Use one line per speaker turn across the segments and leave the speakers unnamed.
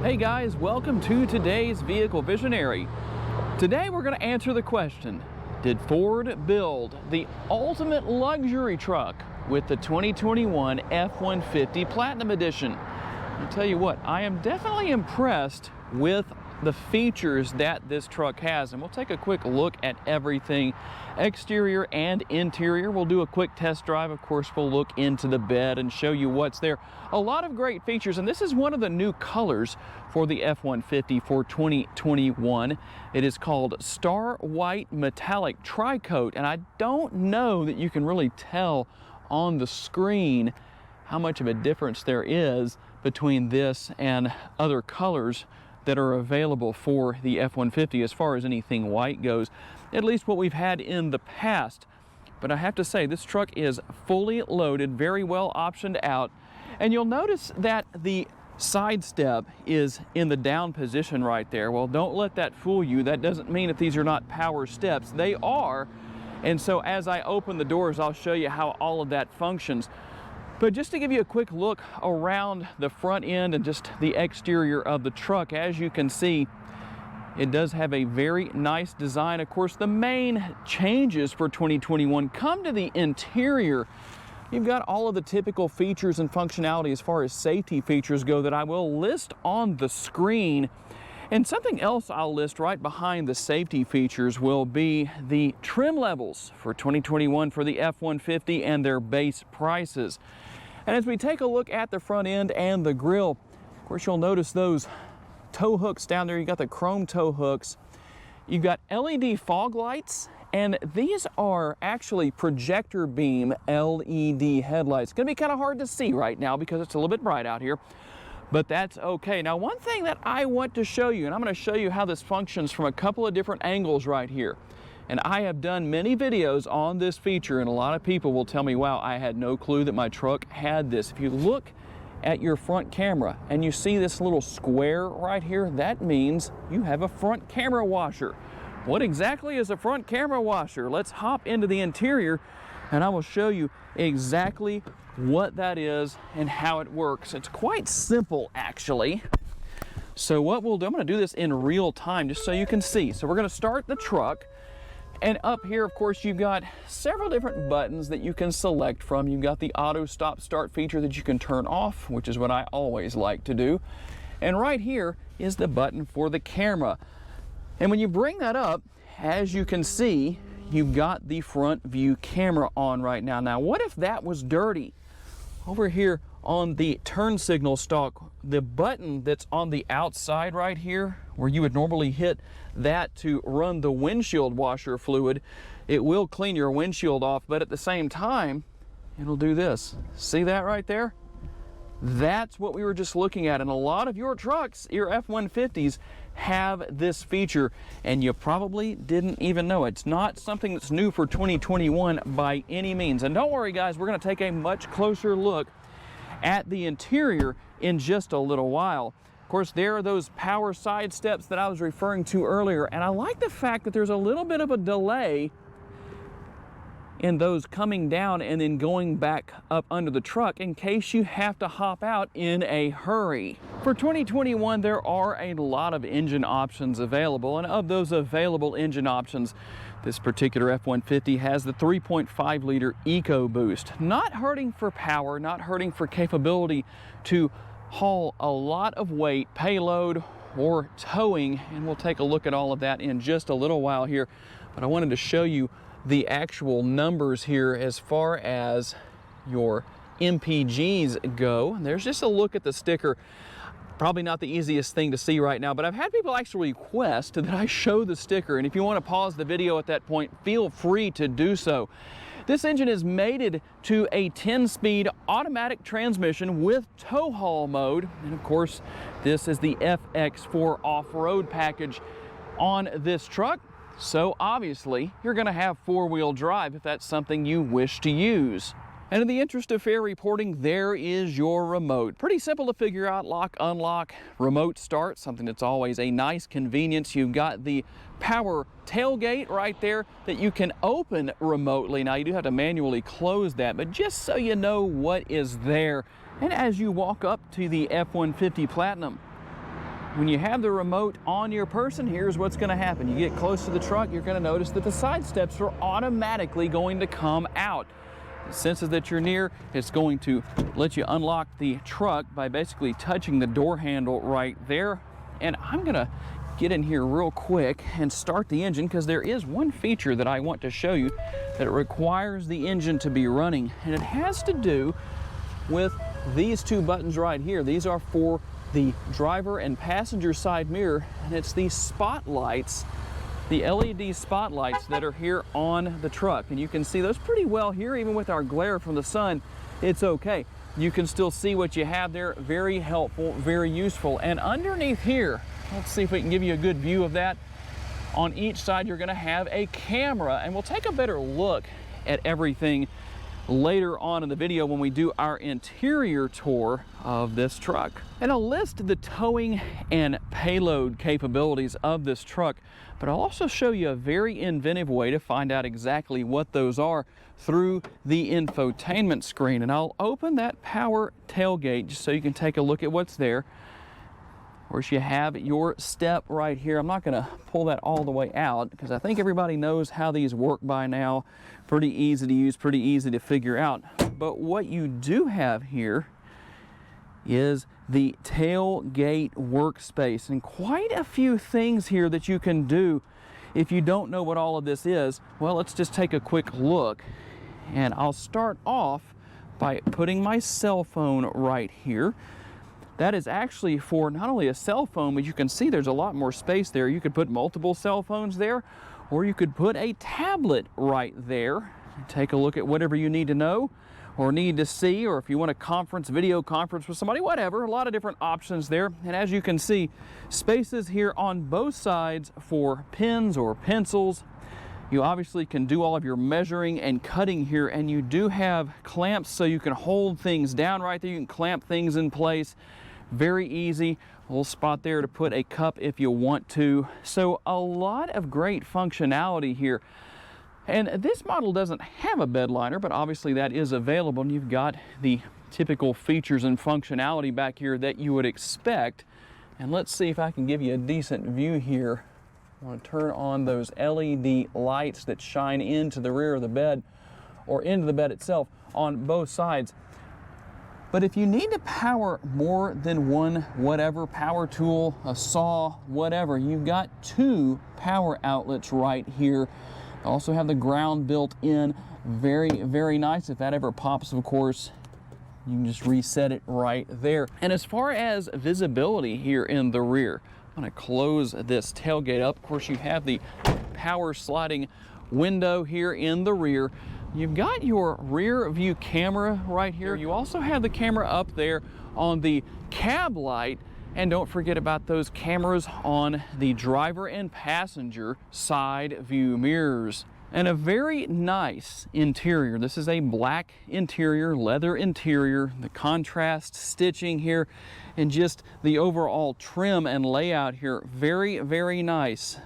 Hey guys, welcome to today's Vehicle Visionary. Today we're going to answer the question, did Ford build the ultimate luxury truck with the 2021 F-150 Platinum Edition? I'll tell you what, I am definitely impressed with the features that this truck has, and we'll take a quick look at everything, exterior and interior. We'll do a quick test drive. Of course, we'll look into the bed and show you what's there. A lot of great features, and this is one of the new colors for the F-150 for 2021. It is called Star White Metallic Tri-Coat, and I don't know that you can really tell on the screen how much of a difference there is between this and other colors that are available for the F-150 as far as anything white goes, at least what we've had in the past. But I have to say, this truck is fully loaded, very well optioned out, and you'll notice that the side step is in the down position right there. Well, don't let that fool you. That doesn't mean that these are not power steps. They are, and so as I open the doors, I'll show you how all of that functions. But just to give you a quick look around the front end and just the exterior of the truck, as you can see, it does have a very nice design. Of course, the main changes for 2021 come to the interior. You've got all of the typical features and functionality as far as safety features go that I will list on the screen. And something else I'll list right behind the safety features will be the trim levels for 2021 for the F-150 and their base prices. And as we take a look at the front end and the grille, of course, you'll notice those tow hooks down there. You got the chrome tow hooks. You've got LED fog lights, and these are actually projector beam LED headlights. It's gonna be kind of hard to see right now because it's a little bit bright out here, but that's okay. Now, one thing that I want to show you, and I'm going to show you how this functions from a couple of different angles right here. And I have done many videos on this feature, and a lot of people will tell me, wow, I had no clue that my truck had this. If you look at your front camera and you see this little square right here, that means you have a front camera washer. What exactly is a front camera washer? Let's hop into the interior and I will show you exactly what that is and how it works. It's quite simple, actually. So what we'll do, I'm going to do this in real time just so you can see. So we're going to start the truck, and up here, of course, you've got several different buttons that you can select from. You've got the auto stop start feature that you can turn off, which is what I always like to do. And right here is the button for the camera. And when you bring that up, as you can see, you've got the front view camera on right now. Now, what if that was dirty? Over here on the turn signal stalk, the button that's on the outside right here, where you would normally hit that to run the windshield washer fluid, it will clean your windshield off, but at the same time, it'll do this. See that right there? That's what we were just looking at, and a lot of your trucks, your F-150s, have this feature, and you probably didn't even know it. It's not something that's new for 2021 by any means. And don't worry, guys, we're going to take a much closer look at the interior in just a little while. Of course, there are those power side steps that I was referring to earlier, and I like the fact that there's a little bit of a delay in those coming down and then going back up under the truck in case you have to hop out in a hurry. For 2021, there are a lot of engine options available, and of those available engine options, this particular F-150 has the 3.5 liter EcoBoost. Not hurting for power, not hurting for capability to haul a lot of weight, payload, or towing, and we'll take a look at all of that in just a little while here. But I wanted to show you the actual numbers here as far as your MPGs go. There's just a look at the sticker. Probably not the easiest thing to see right now, but I've had people actually request that I show the sticker, and if you want to pause the video at that point, feel free to do so. This engine is mated to a 10-speed automatic transmission with tow haul mode, and of course, this is the FX4 off-road package on this truck. So obviously, you're going to have four-wheel drive if that's something you wish to use. And in the interest of fair reporting, there is your remote. Pretty simple to figure out: lock, unlock, remote start, something that's always a nice convenience. You've got the power tailgate right there that you can open remotely. Now, you do have to manually close that, but just so you know what is there. And as you walk up to the F-150 Platinum, when you have the remote on your person, here's what's going to happen. You get close to the truck, you're going to notice that the side steps are automatically going to come out. It senses that you're near, it's going to let you unlock the truck by basically touching the door handle right there. And I'm going to get in here real quick and start the engine, because there is one feature that I want to show you that requires the engine to be running, and it has to do with these two buttons right here. These are for the driver and passenger side mirror, and it's these spotlights, the LED spotlights that are here on the truck. And you can see those pretty well here, even with our glare from the sun, it's okay. You can still see what you have there. Very helpful, very useful. And underneath here, let's see if we can give you a good view of that. On each side, you're gonna have a camera, and we'll take a better look at everything later on in the video when we do our interior tour of this truck. And I'll list the towing and payload capabilities of this truck, but I'll also show you a very inventive way to find out exactly what those are through the infotainment screen. And I'll open that power tailgate just so you can take a look at what's there. Of course, you have your step right here. I'm not going to pull that all the way out because I think everybody knows how these work by now. Pretty easy to use, pretty easy to figure out. But what you do have here is the tailgate workspace, and quite a few things here that you can do. If you don't know what all of this is, well, let's just take a quick look. And I'll start off by putting my cell phone right here. That is actually for not only a cell phone, but you can see there's a lot more space there. You could put multiple cell phones there, or you could put a tablet right there. Take a look at whatever you need to know or need to see, or if you want to video conference with somebody, whatever. A lot of different options there. And as you can see, spaces here on both sides for pens or pencils. You obviously can do all of your measuring and cutting here, and you do have clamps so you can hold things down right there. You can clamp things in place. Very easy. A little spot there to put a cup if you want to. So a lot of great functionality here. And this model doesn't have a bed liner, but obviously that is available. And you've got the typical features and functionality back here that you would expect. And let's see if I can give you a decent view here. I want to turn on those LED lights that shine into the rear of the bed or into the bed itself on both sides. But if you need to power more than one whatever power tool, a saw, whatever, you've got two power outlets right here. Also have the ground built in. Very, very nice. If that ever pops, of course, you can just reset it right there. And as far as visibility here in the rear, I'm going to close this tailgate up. Of course, you have the power sliding window here in the rear. You've got your rear view camera right here. You also have the camera up there on the cab light. And don't forget about those cameras on the driver and passenger side view mirrors. And a very nice interior. This is a black interior, leather interior, the contrast stitching here, and just the overall trim and layout here. Very, very nice.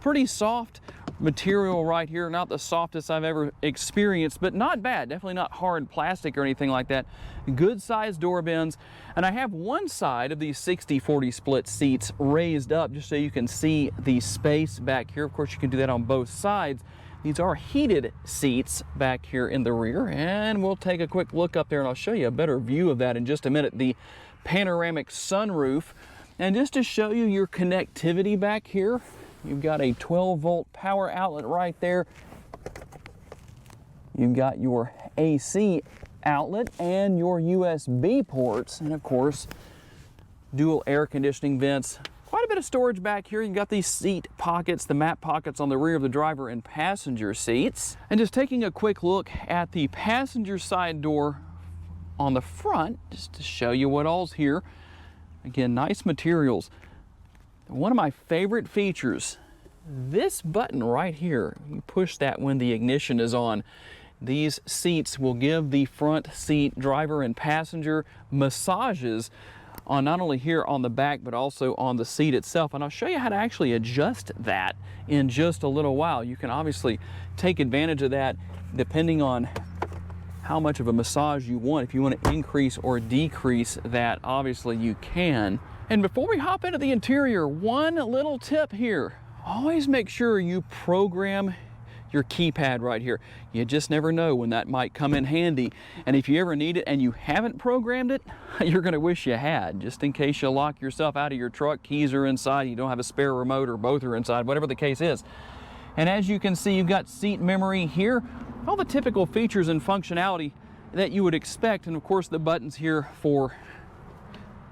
Pretty soft material right here. Not the softest I've ever experienced, but not bad. Definitely not hard plastic or anything like that. Good sized door bins. And I have one side of these 60-40 split seats raised up just so you can see the space back here. Of course, you can do that on both sides. These are heated seats back here in the rear, and we'll take a quick look up there and I'll show you a better view of that in just a minute. The panoramic sunroof. And just to show you your connectivity back here, you've got a 12-volt power outlet right there. You've got your AC outlet and your USB ports, and of course, dual air conditioning vents. Quite a bit of storage back here. You've got these seat pockets, the map pockets on the rear of the driver and passenger seats. And just taking a quick look at the passenger side door on the front, just to show you what all's here. Again, nice materials. One of my favorite features, this button right here, you push that when the ignition is on. These seats will give the front seat driver and passenger massages on not only here on the back, but also on the seat itself. And I'll show you how to actually adjust that in just a little while. You can obviously take advantage of that depending on how much of a massage you want. If you want to increase or decrease that, obviously you can. And before we hop into the interior, one little tip here. Always make sure you program your keypad right here. You just never know when that might come in handy. And if you ever need it and you haven't programmed it, you're gonna wish you had, just in case you lock yourself out of your truck, keys are inside, you don't have a spare remote, or both are inside, whatever the case is. And as you can see, you've got seat memory here, all the typical features and functionality that you would expect, and of course the buttons here for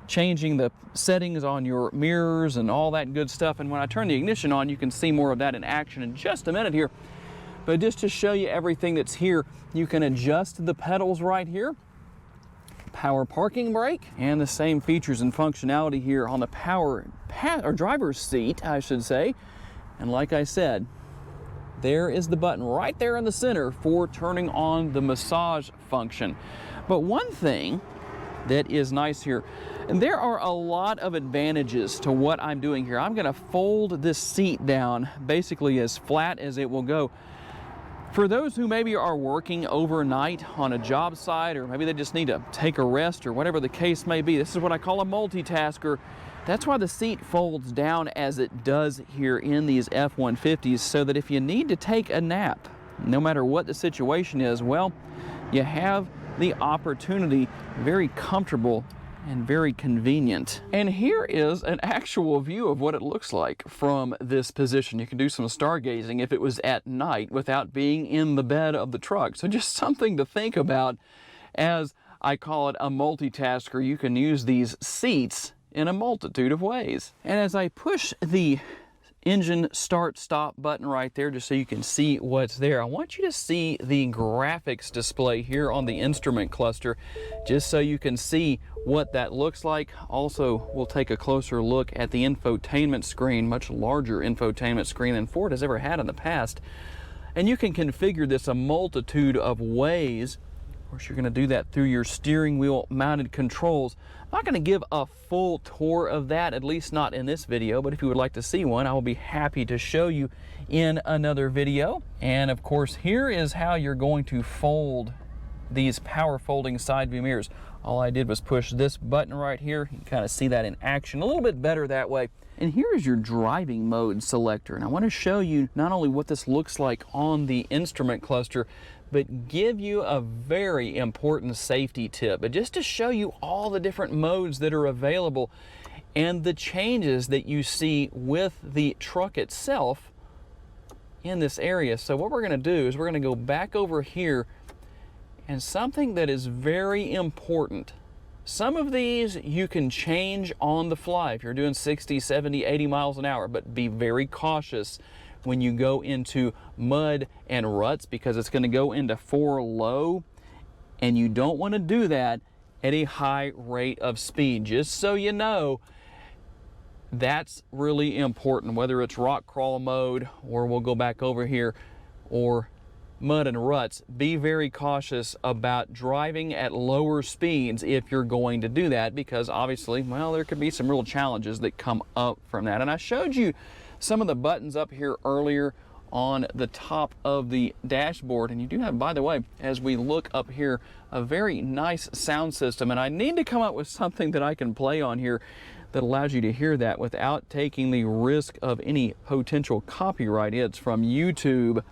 changing the settings on your mirrors and all that good stuff. And when I turn the ignition on, you can see more of that in action in just a minute here. But just to show you everything that's here, you can adjust the pedals right here, power parking brake, and the same features and functionality here on the power or driver's seat, I should say. And like I said, there is the button right there in the center for turning on the massage function. But one thing that is nice here, and there are a lot of advantages to what I'm doing here. I'm gonna fold this seat down basically as flat as it will go. For those who maybe are working overnight on a job site, or maybe they just need to take a rest or whatever the case may be, this is what I call a multitasker. That's why the seat folds down as it does here in these F-150s, so that if you need to take a nap, no matter what the situation is, well, you have the opportunity, very comfortable and very convenient. And here is an actual view of what it looks like from this position. You can do some stargazing if it was at night without being in the bed of the truck. So just something to think about. As I call it, a multitasker. You can use these seats in a multitude of ways. And as I push the engine start stop button right there, just so you can see what's there, I want you to see the graphics display here on the instrument cluster, just so you can see what that looks like. Also, we'll take a closer look at the infotainment screen, much larger infotainment screen than Ford has ever had in the past. And you can configure this a multitude of ways. Of course, you're going to do that through your steering wheel mounted controls. I'm not going to give a full tour of that, at least not in this video, but if you would like to see one, I will be happy to show you in another video. And of course, here is how you're going to fold these power folding side view mirrors. All I did was push this button right here. You can kind of see that in action a little bit better that way. And here is your driving mode selector. And I want to show you not only what this looks like on the instrument cluster, but give you a very important safety tip. But just to show you all the different modes that are available and the changes that you see with the truck itself in this area. So what we're going to do is we're going to go back over here, and something that is very important. Some of these you can change on the fly if you're doing 60, 70, 80 miles an hour, but be very cautious when you go into mud and ruts, because it's going to go into 4 low, and you don't want to do that at a high rate of speed. Just so you know, that's really important, whether it's rock crawl mode, or we'll go back over here, or mud and ruts. Be very cautious about driving at lower speeds if you're going to do that, because obviously, well, there could be some real challenges that come up from that. And I showed you some of the buttons up here earlier on the top of the dashboard, and you do have, by the way, as we look up here, a very nice sound system. And I need to come up with something that I can play on here that allows you to hear that without taking the risk of any potential copyright hits from YouTube.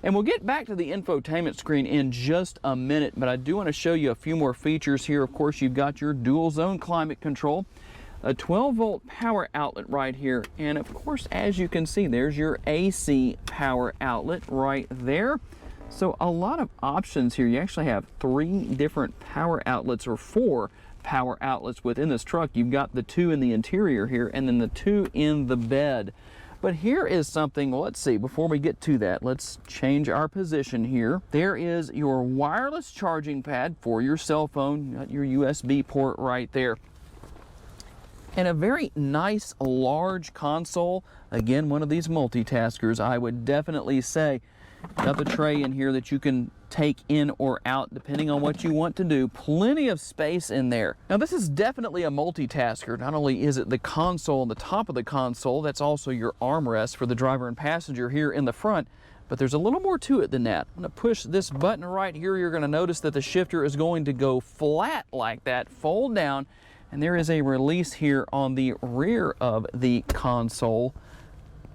And we'll get back to the infotainment screen in just a minute, but I do want to show you a few more features here. Of course, you've got your dual zone climate control, a 12-volt power outlet right here, and of course, as you can see, there's your AC power outlet right there. So a lot of options here. You actually have 3 different power outlets, or 4 power outlets within this truck. You've got the 2 in the interior here, and then the 2 in the bed. But here is something, well, let's see, before we get to that, let's change our position here. There is your wireless charging pad for your cell phone. You got your USB port right there. And a very nice large console. Again, one of these multitaskers, I would definitely say. Got the tray in here that you can take in or out depending on what you want to do. Plenty of space in there. Now this is definitely a multitasker. Not only is it the console on the top of the console, that's also your armrest for the driver and passenger here in the front, but there's a little more to it than that. I'm going to push this button right here. You're going to notice that the shifter is going to go flat like that, fold down, And there is a release here on the rear of the console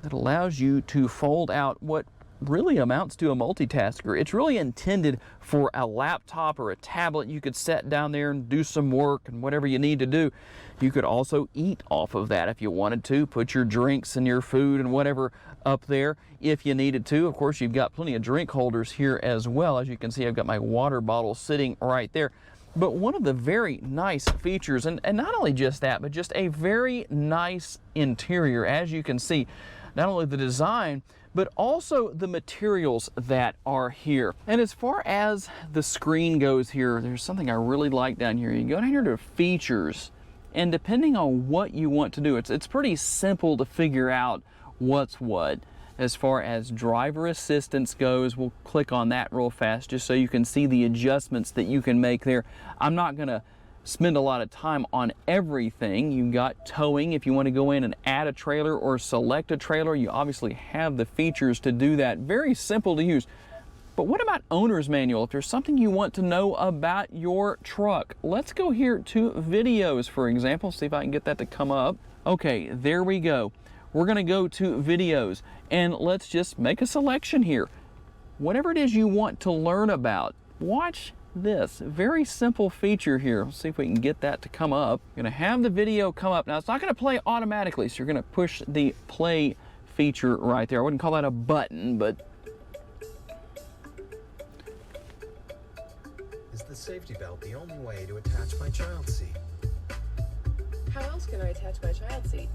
that allows you to fold out what really amounts to a multitasker. It's really intended for a laptop or a tablet. You could sit down there and do some work and whatever you need to do. You could also eat off of that if you wanted to. Put your drinks and your food and whatever up there if you needed to. Of course, you've got plenty of drink holders here as well. As you can see, I've got my water bottle sitting right there. But one of the very nice features, and not only just that, but just a very nice interior, as you can see, not only the design, but also the materials that are here. And as far as the screen goes here, there's something I really like down here. You go down here to features, and depending on what you want to do, it's pretty simple to figure out what's what. As far as driver assistance goes, we'll click on that real fast just so you can see the adjustments that you can make there. I'm not gonna spend a lot of time on everything. You've got towing. If you want to go in and add a trailer or select a trailer, you obviously have the features to do that. Very simple to use. But what about owner's manual? If there's something you want to know about your truck, let's go here to videos, for example. See if I can get that to come up. Okay, there we go. We're going to go to videos, and let's just make a selection here. Whatever it is you want to learn about, watch this very simple feature here. Let's see if we can get that to come up. You're going to have the video come up. Now, it's not going to play automatically, so you're going to push the play feature right there. I wouldn't call that a button, but...
Is the safety belt the only way to attach my child seat?
How else can I attach my child seat?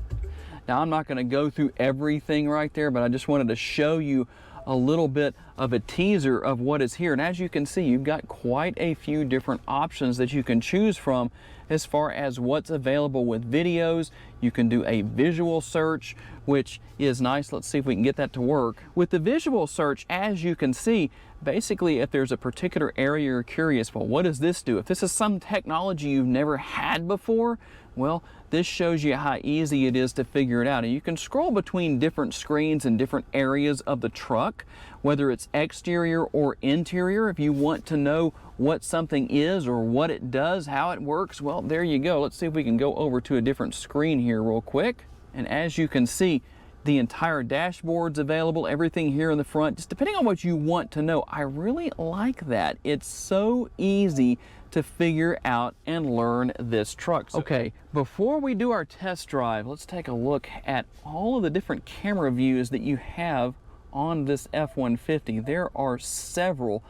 Now, I'm not going to go through everything right there, but I just wanted to show you a little bit of a teaser of what is here. And as you can see, you've got quite a few different options that you can choose from as far as what's available with videos. You can do a visual search, which is nice. Let's see if we can get that to work. With the visual search, as you can see, basically if there's a particular area you're curious, well, what does this do? If this is some technology you've never had before, well, this shows you how easy it is to figure it out. And you can scroll between different screens and different areas of the truck, whether it's exterior or interior. If you want to know what something is or what it does, how it works, well, there you go. Let's see if we can go over to a different screen here real quick. And as you can see, the entire dashboard's available, everything here in the front, just depending on what you want to know. I really like that. It's so easy to figure out and learn this truck. Okay, before we do our test drive, let's take a look at all of the different camera views that you have on this F-150. There are several,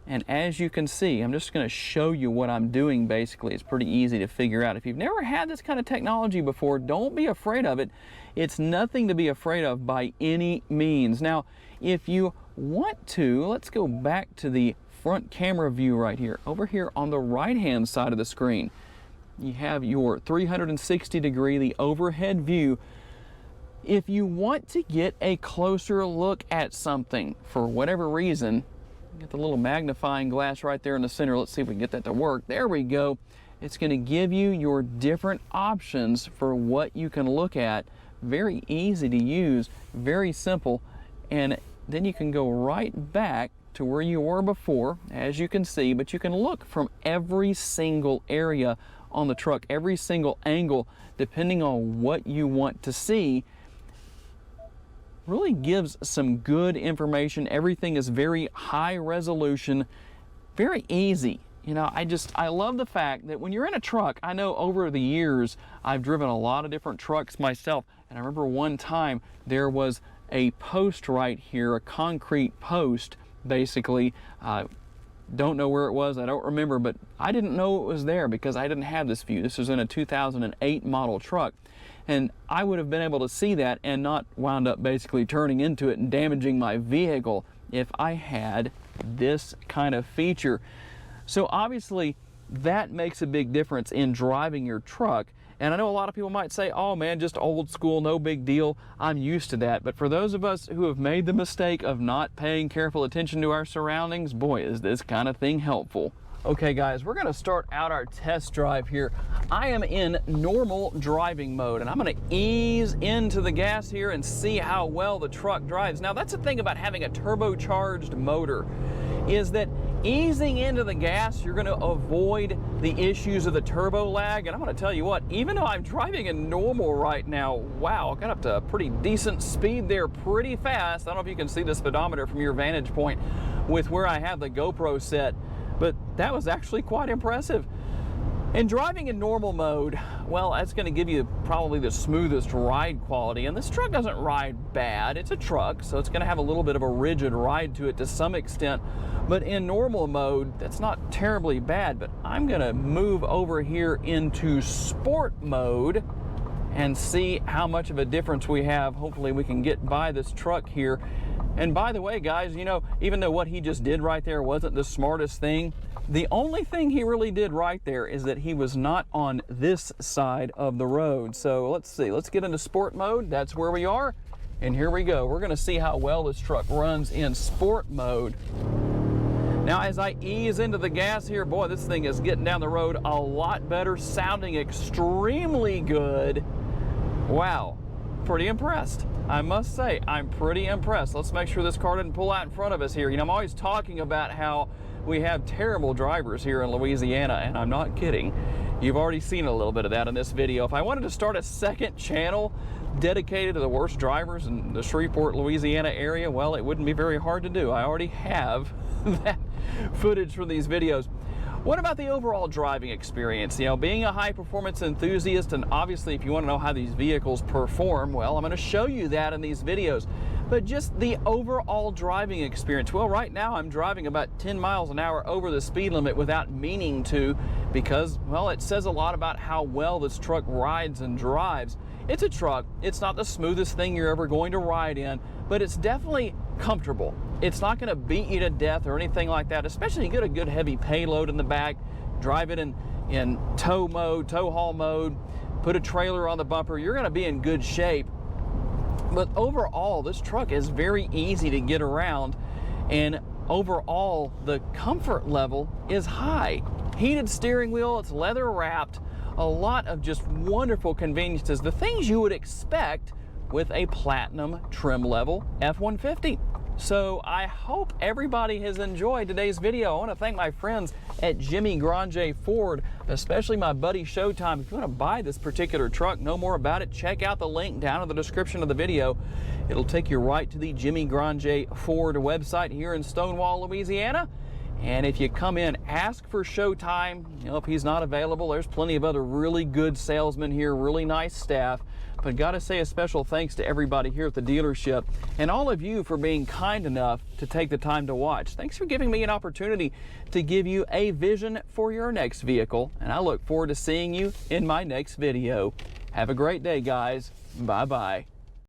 and as you can see, I'm just going to show you what I'm doing. Basically, it's pretty easy to figure out. If you've never had this kind of technology before, don't be afraid of it. It's nothing to be afraid of by any means. Now, if you want to, let's go back to the front camera view right here. Over here on the right hand side of the screen, you have your 360 degree, the overhead view. If you want to get a closer look at something for whatever reason, get the little magnifying glass right there in the center. Let's see if we can get that to work. There we go. It's going to give you your different options for what you can look at. Very easy to use, very simple, and then you can go right back to where you were before, as you can see, but you can look from every single area on the truck, every single angle, depending on what you want to see. Really gives some good information. Everything is very high resolution, very easy. You know, I love the fact that when you're in a truck, I know over the years, I've driven a lot of different trucks myself, and I remember one time there was a post right here, a concrete post, basically. Don't know where it was, I don't remember, but I didn't know it was there because I didn't have this view. This was in a 2008 model truck, and I would have been able to see that and not wound up basically turning into it and damaging my vehicle if I had this kind of feature. So obviously that makes a big difference in driving your truck. And I know a lot of people might say, oh man, just old school, no big deal. I'm used to that. But for those of us who have made the mistake of not paying careful attention to our surroundings, boy, is this kind of thing helpful. Okay guys, we're gonna start out our test drive here. I am in normal driving mode, and I'm gonna ease into the gas here and see how well the truck drives. Now that's the thing about having a turbocharged motor, is that easing into the gas, you're going to avoid the issues of the turbo lag. And I'm going to tell you what, even though I'm driving in normal right now, wow, I got up to a pretty decent speed there pretty fast. I don't know if you can see the speedometer from your vantage point with where I have the GoPro set, but that was actually quite impressive. And driving in normal mode, well, that's going to give you probably the smoothest ride quality. And this truck doesn't ride bad. It's a truck, so it's going to have a little bit of a rigid ride to it to some extent. But in normal mode, that's not terribly bad. But I'm going to move over here into sport mode and see how much of a difference we have. Hopefully we can get by this truck here. And by the way, guys, you know, even though what he just did right there wasn't the smartest thing, the only thing he really did right there is that he was not on this side of the road. So let's see, let's get into sport mode. That's where we are. And here we go. We're gonna see how well this truck runs in sport mode. Now, as I ease into the gas here, boy, this thing is getting down the road a lot better, sounding extremely good. Wow, pretty impressed. I must say, I'm pretty impressed. Let's make sure this car didn't pull out in front of us here. You know, I'm always talking about how we have terrible drivers here in Louisiana, and I'm not kidding. You've already seen a little bit of that in this video. If I wanted to start a second channel dedicated to the worst drivers in the Shreveport, Louisiana area, well, it wouldn't be very hard to do. I already have that footage from these videos. What about the overall driving experience? You know, being a high performance enthusiast, and obviously if you want to know how these vehicles perform, well, I'm going to show you that in these videos. But just the overall driving experience. Well, right now I'm driving about 10 miles an hour over the speed limit without meaning to, because, well, it says a lot about how well this truck rides and drives. It's a truck. It's not the smoothest thing you're ever going to ride in, but it's definitely comfortable. It's not going to beat you to death or anything like that, especially if you get a good heavy payload in the back, drive it in tow mode, tow haul mode, put a trailer on the bumper, you're going to be in good shape. But overall, this truck is very easy to get around, and overall, the comfort level is high. Heated steering wheel, it's leather wrapped, a lot of just wonderful conveniences, the things you would expect with a platinum trim level F-150. So I hope everybody has enjoyed today's video. I want to thank my friends at Jimmy Grande Ford, especially my buddy Showtime. If you want to buy this particular truck, know more about it, check out the link down in the description of the video. It'll take you right to the Jimmy Grande Ford website here in Stonewall, Louisiana. And if you come in, ask for Showtime. You know, if he's not available, there's plenty of other really good salesmen here, really nice staff. But gotta say a special thanks to everybody here at the dealership and all of you for being kind enough to take the time to watch. Thanks for giving me an opportunity to give you a vision for your next vehicle, and I look forward to seeing you in my next video. Have a great day, guys. Bye-bye.